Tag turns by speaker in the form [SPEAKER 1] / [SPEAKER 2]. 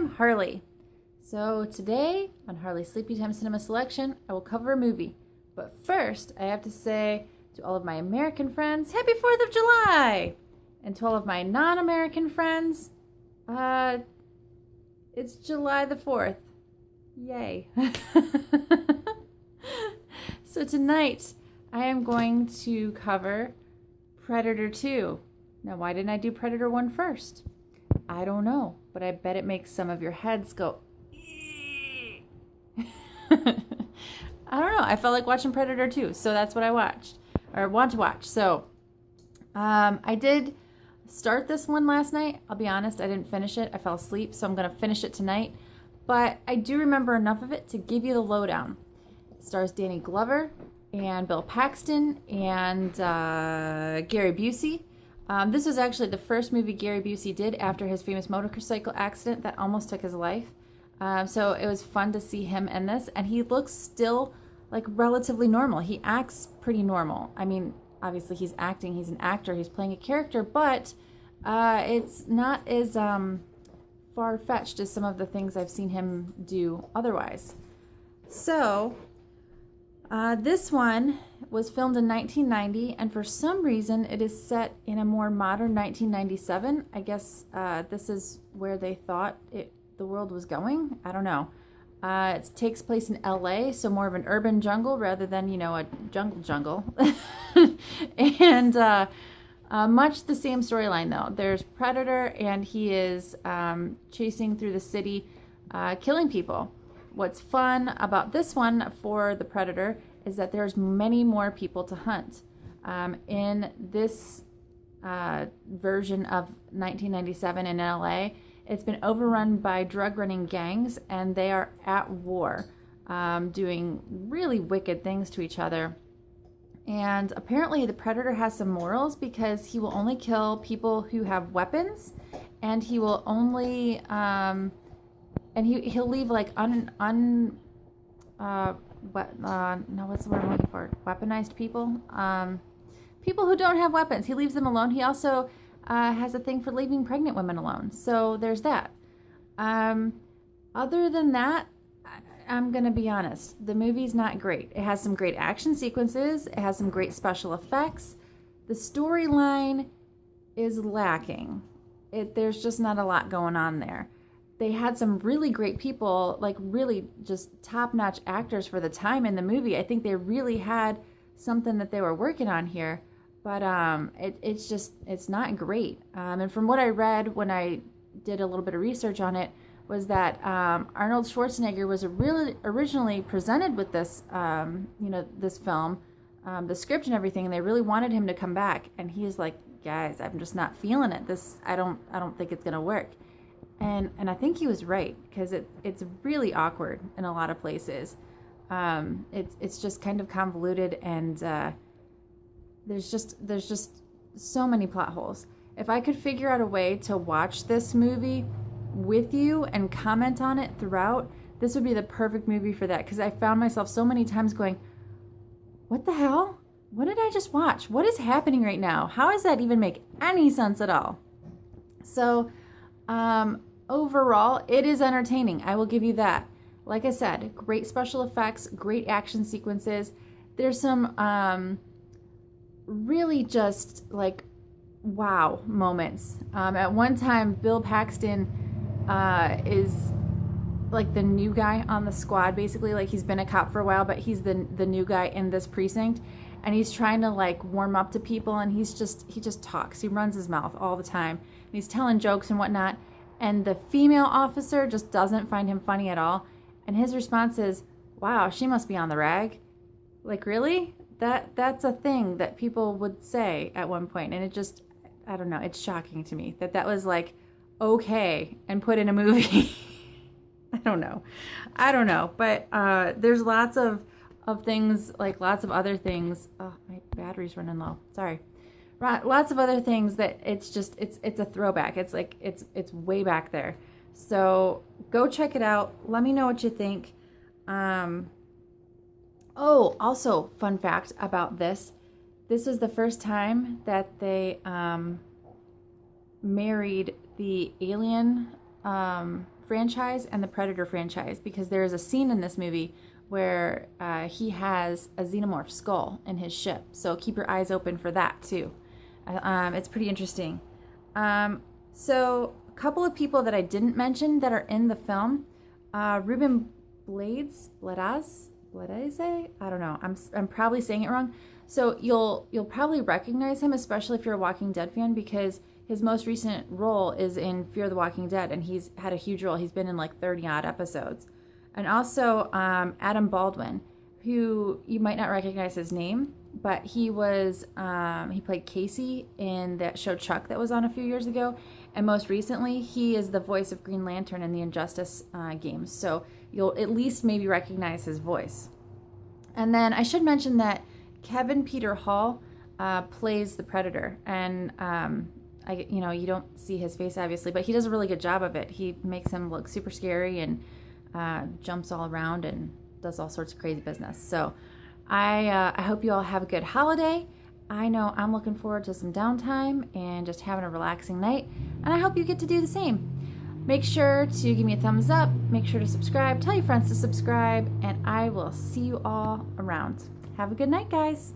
[SPEAKER 1] I'm Harley. So today on Harley's Sleepy Time Cinema Selection, I will cover a movie. But first, I have to say to all of my American friends, Happy 4th of July! And to all of my non-American friends, it's July the 4th. Yay. So tonight, I am going to cover Predator 2. Now, why didn't I do Predator 1 first? I don't know, but I bet it makes some of your heads go, I don't know. I felt like watching Predator 2, so that's what I watched, or want to watch. So, I did start this one last night. I'll be honest, I didn't finish it. I fell asleep, so I'm going to finish it tonight. But I do remember enough of it to give you the lowdown. It stars Danny Glover and Bill Paxton and Gary Busey. This was actually the first movie Gary Busey did after his famous motorcycle accident that almost took his life. So it was fun to see him in this, and he looks still like relatively normal. He acts pretty normal. I mean, obviously he's acting, he's an actor, he's playing a character, but it's not as far-fetched as some of the things I've seen him do otherwise. So this one was filmed in 1990, and for some reason it is set in a more modern 1997. I guess this is where they thought the world was going. I don't know. It takes place in LA, so more of an urban jungle rather than, a jungle. And much the same storyline, though. There's Predator, and he is chasing through the city, killing people. What's fun about this one for the Predator is that there's many more people to hunt. In this version of 1997 in LA, it's been overrun by drug-running gangs, and they are at war, doing really wicked things to each other. And apparently the Predator has some morals, because he will only kill people who have weapons, and he will only he'll leave like what's the word I'm looking for? Weaponized people? People who don't have weapons. He leaves them alone. He also has a thing for leaving pregnant women alone. So there's that. Other than that, I'm going to be honest. The movie's not great. It has some great action sequences. It has some great special effects. The storyline is lacking. There's just not a lot going on there. They had some really great people, like really just top-notch actors for the time in the movie. I think they really had something that they were working on here. But it's not great. And from what I read when I did a little bit of research on it, was that Arnold Schwarzenegger was originally presented with this, this film, the script and everything, and they really wanted him to come back. And he's like, guys, I'm just not feeling it. I don't think it's gonna work. And I think he was right, because it's really awkward in a lot of places. It's just kind of convoluted, and there's just so many plot holes. If I could figure out a way to watch this movie with you and comment on it throughout, this would be the perfect movie for that, because I found myself so many times going, what the hell? What did I just watch? What is happening right now? How does that even make any sense at all? So overall, it is entertaining. I will give you that. Like I said, great special effects, great action sequences. There's some really just like wow moments. At one time, Bill Paxton is like the new guy on the squad, basically. Like, he's been a cop for a while, but he's the new guy in this precinct, and he's trying to like warm up to people, and he just talks. He runs his mouth all the time, and he's telling jokes and whatnot, and the female officer just doesn't find him funny at all, and his response is, wow, she must be on the rag. Like, really? That's a thing that people would say at one point, and it just, I don't know, it's shocking to me that was like okay and put in a movie. I don't know, but there's lots of things, like lots of other things. Oh, my battery's running low, sorry. Lots of other things that it's a throwback. It's like it's way back there. So go check it out, let me know what you think. Oh, also, fun fact about this was the first time that they married the alien franchise and the Predator franchise, because there is a scene in this movie where he has a xenomorph skull in his ship. So keep your eyes open for that too. It's pretty interesting. So a couple of people that I didn't mention that are in the film, Ruben Blades, I don't know. I'm probably saying it wrong. So you'll probably recognize him, especially if you're a Walking Dead fan, because his most recent role is in Fear the Walking Dead, and he's had a huge role. He's been in like 30 odd episodes. And also Adam Baldwin, who you might not recognize his name, but he played Casey in that show Chuck that was on a few years ago. And most recently, he is the voice of Green Lantern in the Injustice games. So you'll at least maybe recognize his voice. And then I should mention that Kevin Peter Hall plays the Predator. And you don't see his face obviously, but he does a really good job of it. He makes him look super scary and jumps all around and does all sorts of crazy business. So I hope you all have a good holiday. I know I'm looking forward to some downtime and just having a relaxing night, and I hope you get to do the same. Make sure to give me a thumbs up, make sure to subscribe, tell your friends to subscribe, and I will see you all around. Have a good night, guys.